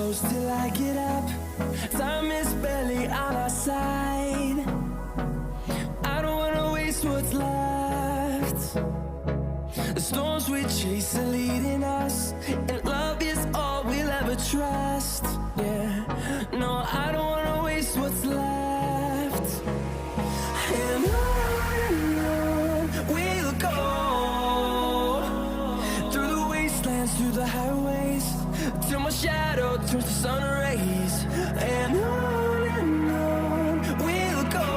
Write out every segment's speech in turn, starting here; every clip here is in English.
close till I get up. Time is barely on our side. I don't wanna waste what's left. The storms we chase are leading us, and love is all we'll ever trust. Yeah, no, I don't wanna waste what's left. And on we'll go, through the wastelands, through the highways, till my shadow turns to sun rays. And on we'll go,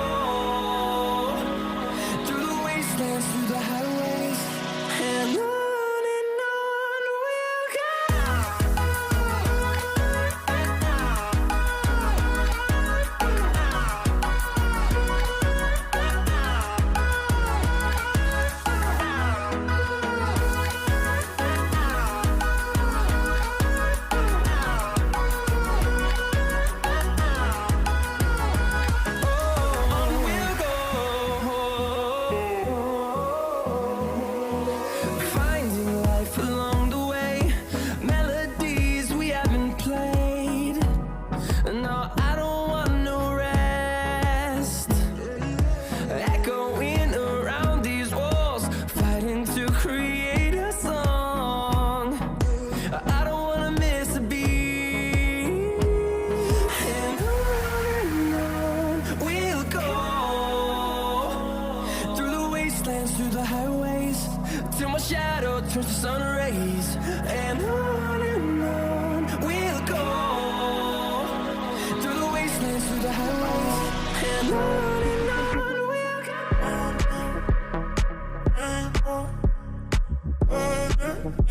through the wastelands, through the highways, and on we'll go. Through the highways, till my shadow turns to sun rays. And on we'll go, through the wastelands, through the highways, and on we'll go.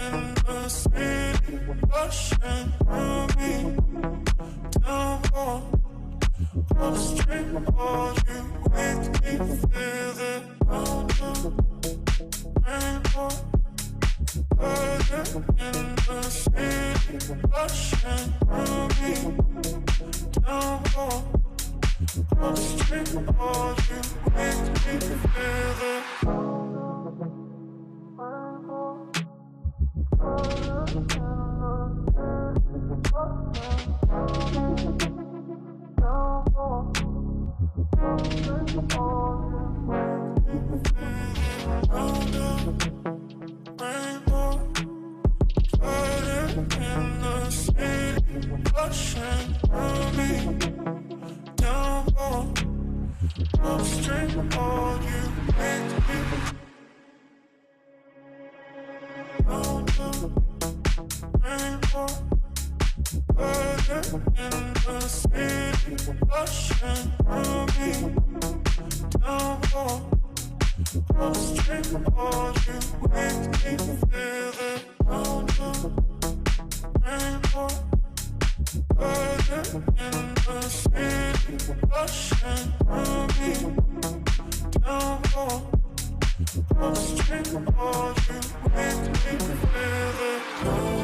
In the city, rushing through me, down on the street, are you with me? Feel it. In the city, rushing through me, down on the street, are you with me? Feel it. No